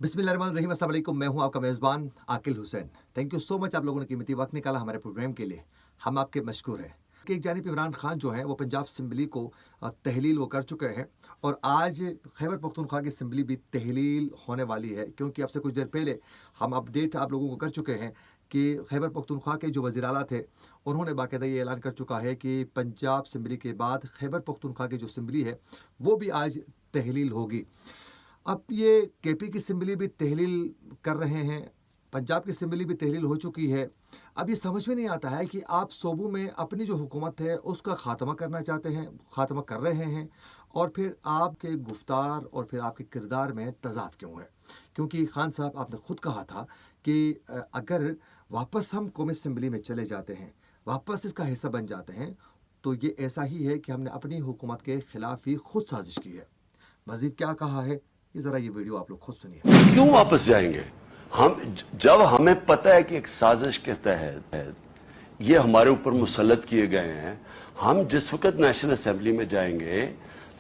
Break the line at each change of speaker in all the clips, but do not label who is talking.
बिस्मिल्लाहिर्रहमानिर्रहीम, अस्सलाम वालेकुम। मैं हूं आपका मेज़बान Aqil Hussain. Thank you so much, आप लोगों ने कीमती वक्त निकाला हमारे प्रोग्राम के लिए। हम आपके मशकूर हैं कि एक जानिब इमरान खान जो हैं वो पंजाब असम्बली को तहलील वो कर चुके हैं, और आज खैबर पख्तूनख्वा की असम्बली भी तहलील होने वाली है, क्योंकि अब से कुछ देर पहले हम अपडेट आप लोगों को कर चुके हैं कि खैबर पख्तूनख्वा के जो वज़ीर आला थे उन्होंने बाकायदा ये ऐलान कर चुका है कि पंजाब असम्बली के बाद खैबर पख्तूनख्वा की जो असम्बली है वो भी आज तहलील होगी। अब ये केपी की असम्बली भी तहलील कर रहे हैं, पंजाब की असम्बली भी तहलील हो चुकी है। अब ये समझ में नहीं आता है कि आप सूबों में अपनी जो हुकूमत है उसका ख़ात्मा करना चाहते हैं, ख़ात्मा कर रहे हैं, और फिर आपके गुफ्तार और फिर आपके किरदार में तज़ाद क्यों है। क्योंकि खान साहब, आपने ख़ुद कहा था कि अगर वापस हम कौमी असम्बली में चले जाते हैं, वापस इसका हिस्सा बन जाते हैं, तो ये ऐसा ही है कि हमने अपनी हुकूमत के ख़िलाफ़ ही खुद साजिश की है। मज़ीद क्या कहा है, ये जरा ये वीडियो आप लोग खुद सुनिए।
क्यों वापस जाएंगे हम, जब हमें पता है कि एक साजिश के तहत ये हमारे ऊपर मुसल्लत किए गए हैं। हम जिस वक्त नेशनल असेंबली में जाएंगे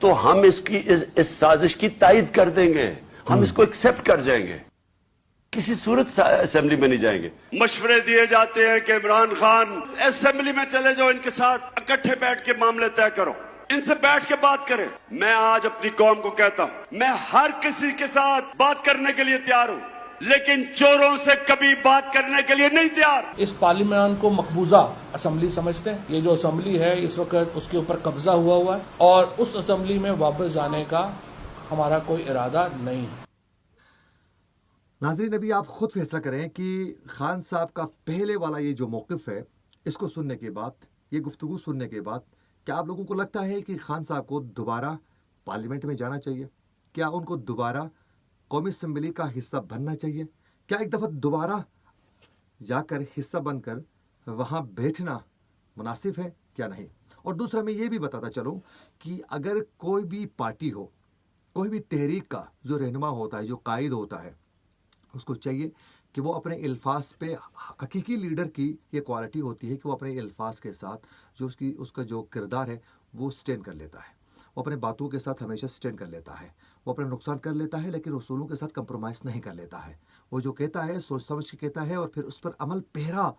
तो हम इस साजिश की तायद कर देंगे, हम इसको एक्सेप्ट कर जाएंगे, किसी सूरत असेंबली में नहीं जाएंगे।
मशवरे दिए जाते हैं कि इमरान खान असेंबली में चले जाओ, इनके साथ इकट्ठे बैठ के मामले तय करो, इनसे बैठ के बात करें। मैं आज अपनी कौम को कहता हूं, मैं हर किसी के साथ बात करने के लिए तैयार हूं, लेकिन चोरों से कभी बात करने के लिए नहीं तैयार।
इस पार्लियामेंट को मकबूजा असेंबली समझते हैं। ये जो असेंबली है इस वक्त उसके ऊपर कब्जा हुआ है, और उस असेंबली में वापस जाने का हमारा कोई इरादा नहीं है।
नाज़रीन, अभी आप खुद फैसला करें कि खान साहब का पहले वाला ये जो मौक़िफ़ है, इसको सुनने के बाद, ये गुफ्तगू सुनने के बाद, क्या आप लोगों को लगता है कि खान साहब को दोबारा पार्लियामेंट में जाना चाहिए? क्या उनको दोबारा कौमी असम्बली का हिस्सा बनना चाहिए? क्या एक दफ़ा दोबारा जाकर हिस्सा बनकर वहाँ बैठना मुनासिब है, क्या नहीं? और दूसरा, मैं ये भी बताता चलूँ कि अगर कोई भी पार्टी हो, कोई भी तहरीक का जो रहनुमा होता है, जो कायद होता है, उसको चाहिए कि वो अपने अल्फाज पे, हकीकी लीडर की ये क्वालिटी होती है कि वो अपने अल्फाज के साथ जो उसका जो किरदार है वो स्टैंड कर लेता है। वो अपने बातों के साथ हमेशा स्टैंड कर लेता है। वो अपना नुकसान कर लेता है, लेकिन उसूलों के साथ कंप्रोमाइज़ नहीं कर लेता है। वो जो कहता है सोच समझ के कहता है, और फिर उस पर अमल पैरा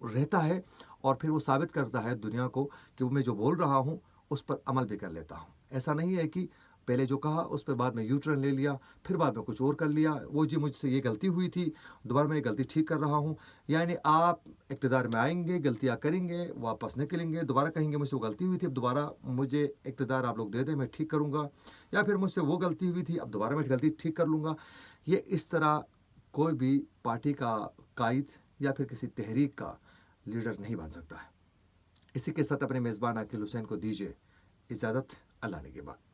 रहता है, और फिर वो साबित करता है दुनिया को कि मैं जो बोल रहा हूँ उस पर अमल भी कर लेता हूँ। ऐसा नहीं है कि पहले जो कहा उस पर बाद में यू टर्न ले लिया, फिर बाद में कुछ और कर लिया, वो जी मुझसे ये गलती हुई थी, दोबारा मैं ये गलती ठीक कर रहा हूँ। यानी आप इक़्तिदार में आएंगे, गलतियाँ करेंगे, वापस निकलेंगे, दोबारा कहेंगे मुझसे वो गलती हुई थी, अब दोबारा मुझे इक़्तिदार आप लोग दे दें, मैं ठीक करूँगा, या फिर मुझसे वो गलती हुई थी, अब दोबारा मैं गलती ठीक कर लूँगा। ये इस तरह कोई भी पार्टी का कायद या फिर किसी तहरीक का लीडर नहीं बन सकता है। इसी के साथ अपने मेज़बान आकिल हुसैन को दीजिए इजाज़त। अल्लाह ने के बाद।